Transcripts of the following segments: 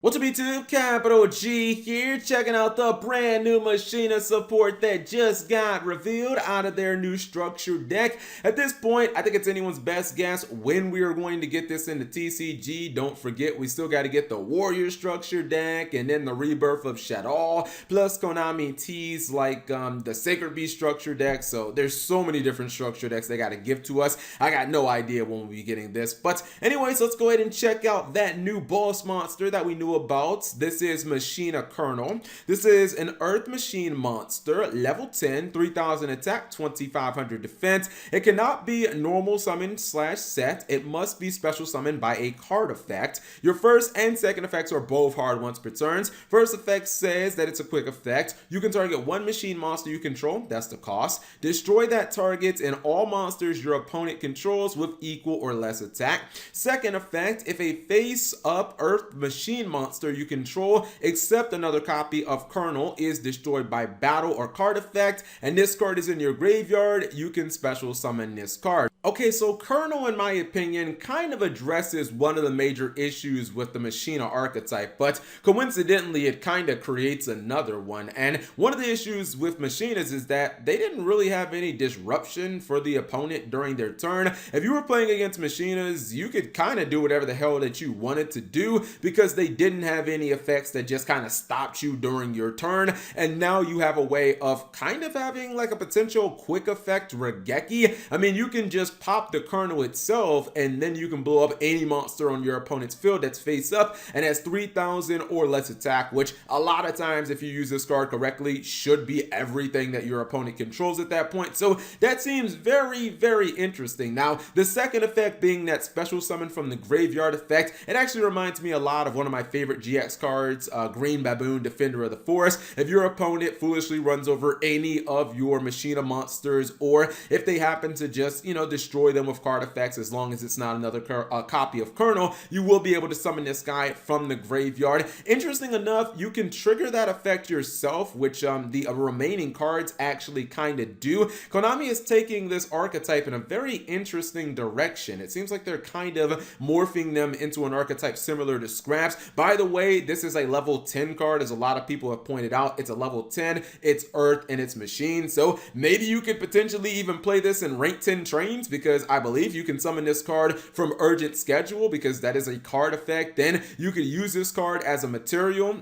What's up YouTube, Capital G here, checking out the brand new Machina support that just got revealed out of their new structured deck. At this point, I think it's anyone's best guess when we are going to get this into TCG. Don't forget, we still got to get the Warrior structured deck and then the rebirth of Shadow, plus Konami teased like the Sacred Beast structure deck. So there's so many different structure decks they got to give to us. I got no idea when we'll be getting this. But anyways, let's go ahead and check out that new boss monster that we knew about. This is Machina Colonel. This is an Earth Machine monster, level 10, 3000 attack, 2500 defense. It cannot be normal summon / set. It must be special summoned by a card effect. Your first and second effects are both hard once per turn. First effect says that it's a quick effect. You can target one machine monster you control, that's the cost. Destroy that target and all monsters your opponent controls with equal or less attack. Second effect, if a face-up Earth Machine monster you control except another copy of Colonel is destroyed by battle or card effect, and this card is in your graveyard, you can special summon this card. Okay, so Colonel, in my opinion, kind of addresses one of the major issues with the Machina archetype, but coincidentally, it kind of creates another one. And one of the issues with Machinas is that they didn't really have any disruption for the opponent during their turn. If you were playing against Machinas, you could kind of do whatever the hell that you wanted to do because they didn't have any effects that just kind of stopped you during your turn. And now you have a way of kind of having like a potential quick effect Raigeki. I mean, you can just pop the Colonel itself and then you can blow up any monster on your opponent's field that's face up and has 3000 or less attack, which a lot of times if you use this card correctly should be everything that your opponent controls at that point. So that seems very, very interesting. Now, the second effect being that special summon from the graveyard effect, it actually reminds me a lot of one of my favorite GX cards, Green Baboon, Defender of the Forest. If your opponent foolishly runs over any of your Machina monsters, or if they happen to just, destroy them with card effects, as long as it's not another copy of Colonel, you will be able to summon this guy from the graveyard. Interesting enough, you can trigger that effect yourself, which the remaining cards actually kind of do. Konami is taking this archetype in a very interesting direction. It seems like they're kind of morphing them into an archetype similar to Scraps. By the way, this is a level 10 card, as a lot of people have pointed out. It's a level 10, it's Earth, and it's Machine. So maybe you could potentially even play this in rank 10 trains, because I believe you can summon this card from Urgent Schedule, because that is a card effect. Then you could use this card as a material.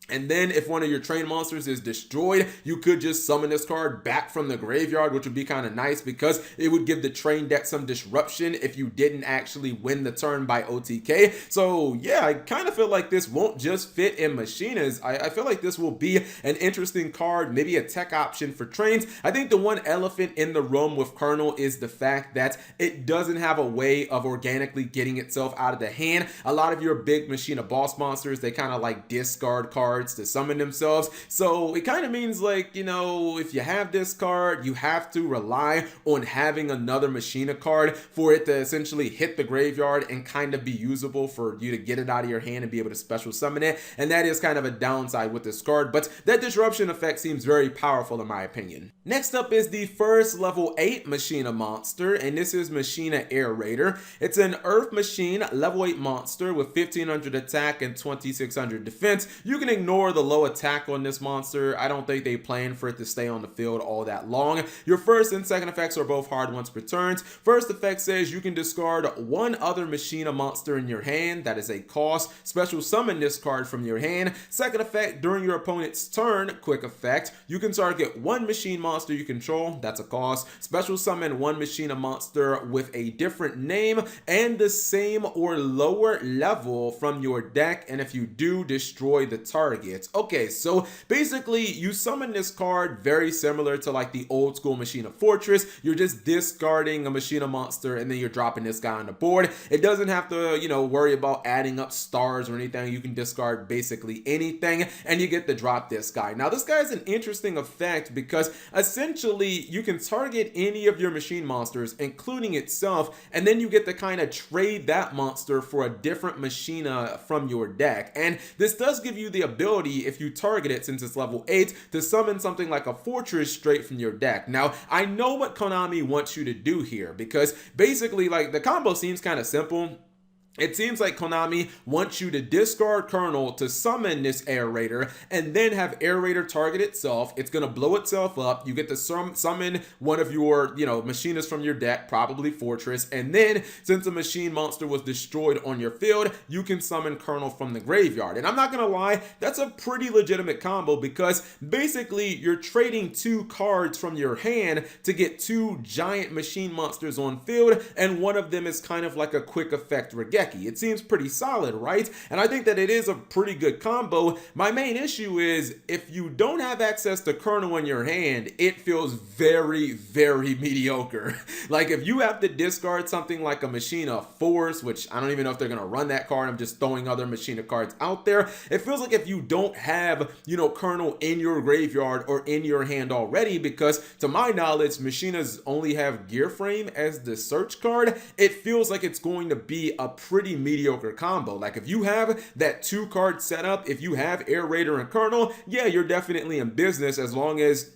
And then if one of your train monsters is destroyed, you could just summon this card back from the graveyard, which would be kind of nice because it would give the train deck some disruption if you didn't actually win the turn by OTK. So yeah, I kind of feel like this won't just fit in Machinas. I feel like this will be an interesting card, maybe a tech option for trains. I think the one elephant in the room with Colonel is the fact that it doesn't have a way of organically getting itself out of the hand. A lot of your big Machina boss monsters, they kind of like discard cards to summon themselves. So it kind of means like, if you have this card, you have to rely on having another Machina card for it to essentially hit the graveyard and kind of be usable for you to get it out of your hand and be able to special summon it. And that is kind of a downside with this card, but that disruption effect seems very powerful in my opinion. Next up is the first level 8 Machina monster, and this is Mashina Air Raider. It's an Earth Machine level 8 monster with 1500 attack and 2600 defense. You can ignore the low attack on this monster. I don't think they plan for it to stay on the field all that long. Your first and second effects are both hard once per turn. First effect says you can discard one other Machina monster in your hand. That is a cost. Special summon this card from your hand. Second effect, during your opponent's turn, quick effect, you can target one machine monster you control. That's a cost. Special summon one Machina monster with a different name and the same or lower level from your deck, and if you do, destroy the target. Okay, so basically you summon this card very similar to like the old school Machina Fortress. You're just discarding a Machina monster and then you're dropping this guy on the board. It doesn't have to, worry about adding up stars or anything. You can discard basically anything and you get to drop this guy. Now, this guy is an interesting effect because essentially you can target any of your machine monsters, including itself, and then you get to kind of trade that monster for a different Machina from your deck. And this does give you the ability, if you target it, since it's level 8, to summon something like a Fortress straight from your deck. Now, I know what Konami wants you to do here, because basically, like, the combo seems kind of simple. It seems like Konami wants you to discard Colonel to summon this Air Raider and then have Air Raider target itself. It's going to blow itself up. You get to summon one of your, Machinas from your deck, probably Fortress. And then, since a machine monster was destroyed on your field, you can summon Colonel from the graveyard. And I'm not going to lie, that's a pretty legitimate combo because basically you're trading 2 cards from your hand to get 2 giant machine monsters on field, and one of them is kind of like a quick effect Raigeki. It seems pretty solid, right? And I think that it is a pretty good combo. My main issue is if you don't have access to Colonel in your hand, it feels very, very mediocre. Like if you have to discard something like a Machina Force, which I don't even know if they're going to run that card, I'm just throwing other Machina cards out there. It feels like if you don't have, Colonel in your graveyard or in your hand already, because to my knowledge, Machinas only have Gear Frame as the search card, it feels like it's going to be a pretty mediocre combo. Like if you have that 2 card setup, if you have Air Raider and Colonel, yeah, you're definitely in business as long as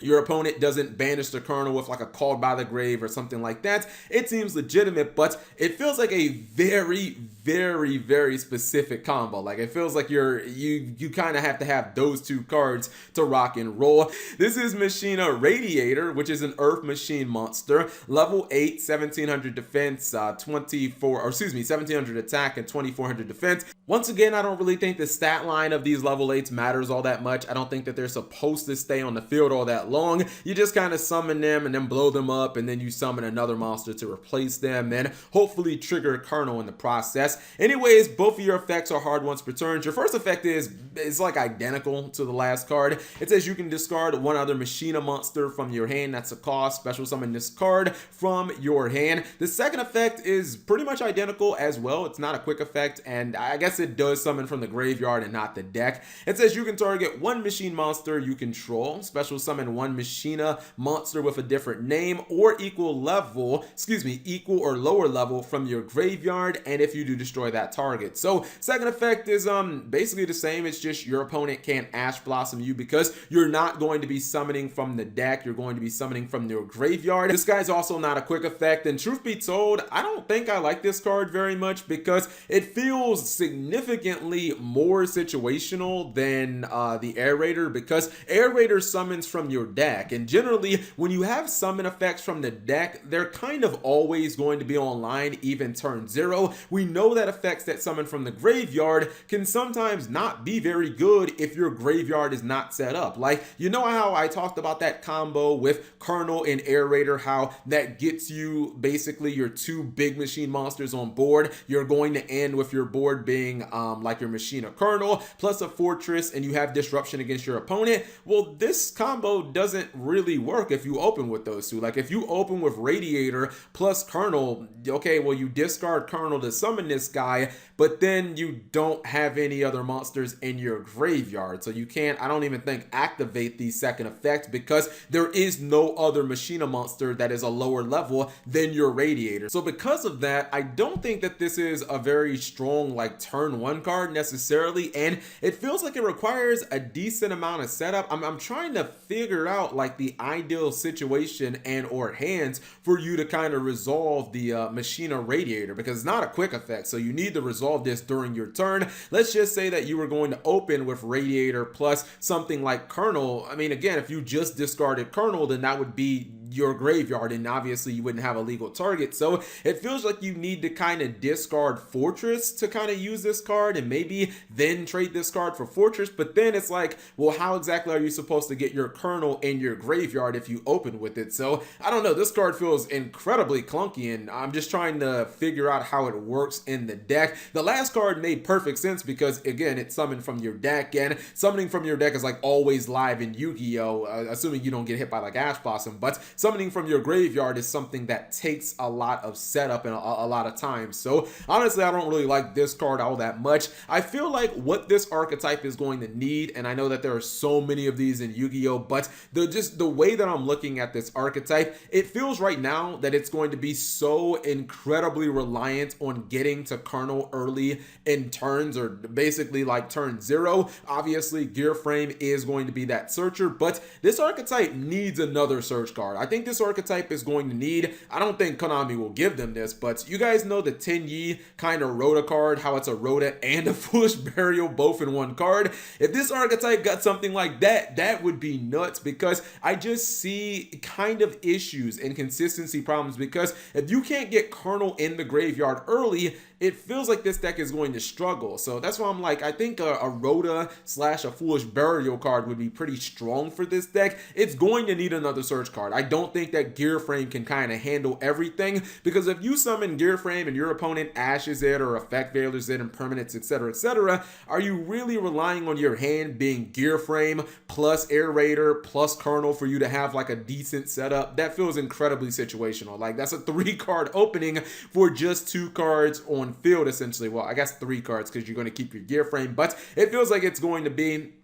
your opponent doesn't banish the Colonel with like a Called by the Grave or something like that. It seems legitimate, but it feels like a very, very, very specific combo. Like it feels like you kind of have to have those 2 cards to rock and roll. This is Machina Radiator, which is an Earth Machine monster, level 8, 1700 defense, 1700 attack and 2400 defense. Once again, I don't really think the stat line of these level 8s matters all that much. I don't think that they're supposed to stay on the field all that long. You just kind of summon them and then blow them up, and then you summon another monster to replace them and hopefully trigger a Colonel in the process. Anyways, both of your effects are hard once per turn. Your first effect is like identical to the last card. It says you can discard one other Machina monster from your hand. That's a cost. Special summon this card from your hand. The second effect is pretty much identical as well. It's not a quick effect, and I guess it does summon from the graveyard and not the deck. It says you can target 1 machine monster you control. Special summon 1 Machina monster with a different name or equal or lower level from your graveyard, and if you do, destroy that target. So second effect is basically the same. It's just your opponent can't Ash Blossom you because you're not going to be summoning from the deck. You're going to be summoning from your graveyard. This guy's also not a quick effect, and truth be told, I don't think I like this card very much because it feels significantly more situational than the Air Raider, because Air Raider summons from your deck, and generally when you have summon effects from the deck, they're kind of always going to be online even turn 0. We know that effects that summon from the graveyard can sometimes not be very good if your graveyard is not set up. Like, you know how I talked about that combo with Colonel and Air Raider, how that gets you basically your 2 big machine monsters on board. You're going to end with your board being like your Machina Colonel plus a Fortress, and you have disruption against your opponent. Well, this combo doesn't really work if you open with those 2. Like if you open with Radiator plus Colonel, okay, well you discard Colonel to summon this guy, but then you don't have any other monsters in your graveyard, so you can't, I don't even think, activate the second effect because there is no other Machina monster that is a lower level than your Radiator. So because of that, I don't think that this is a very strong like turn 1 card necessarily, and it feels like it requires a decent amount of setup. I'm trying to figure out like the ideal situation and or hands for you to kind of resolve the Machina Radiator, because it's not a quick effect, so you need to resolve this during your turn. Let's just say that you were going to open with Radiator plus something like Colonel. I mean, again, if you just discarded Colonel, then that would be your graveyard, and obviously you wouldn't have a legal target. So it feels like you need to kind of discard Fortress to kind of use this card, and maybe then trade this card for Fortress. But then it's like, well, how exactly are you supposed to get your Colonel in your graveyard if you open with it? So I don't know, this card feels incredibly clunky, and I'm just trying to figure out how it works in the deck. The last card made perfect sense because, again, it's summoned from your deck, and summoning from your deck is like always live in Yu-Gi-Oh, assuming you don't get hit by like Ash Blossom. But summoning from your graveyard is something that takes a lot of setup and a lot of time. So honestly, I don't really like this card all that much. I feel like what this archetype is going to need, and I know that there are so many of these in Yu-Gi-Oh, but the way that I'm looking at this archetype, it feels right now that it's going to be so incredibly reliant on getting to Colonel early in turns, or basically like turn 0. Obviously, Gear Frame is going to be that searcher, but this archetype needs another search card. I think this archetype is going to need, I don't think Konami will give them this, but you guys know the Tenyi kind of Rota card, how it's a Rota and a Foolish Burial both in one card. If this archetype got something like that, that would be nuts, because I just see kind of issues and consistency problems, because if you can't get Colonel in the graveyard early, it feels like this deck is going to struggle. So that's why I'm like, I think a Rota / a Foolish Burial card would be pretty strong for this deck. It's going to need another search card. I don't think that Gear Frame can kind of handle everything, because if you summon Gear Frame and your opponent ashes it or effect veilers it and permanents, etc., are you really relying on your hand being Gear Frame plus Air Raider plus Colonel for you to have like a decent setup? That feels incredibly situational. Like, that's a 3-card opening for just 2 cards on field, essentially. Well, I guess 3 cards, because you're going to keep your Gear Frame, but it feels like it's going to be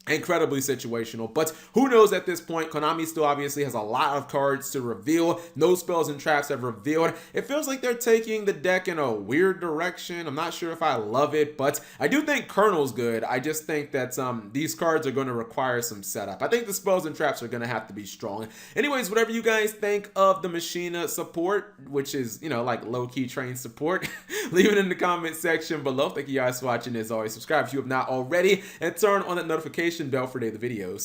incredibly situational. But who knows at this point? Konami still obviously has a lot of cards to reveal. No spells and traps have revealed. It feels like they're taking the deck in a weird direction. I'm not sure if I love it, but I do think Colonel's good. I just think that these cards are going to require some setup. I think the spells and traps are going to have to be strong. Anyways, whatever you guys think of the Machina support, which is, you know, like low-key train support, leave it in the comment section below. Thank you guys for watching. As always, subscribe if you have not already, and turn on that notification bell for daily videos.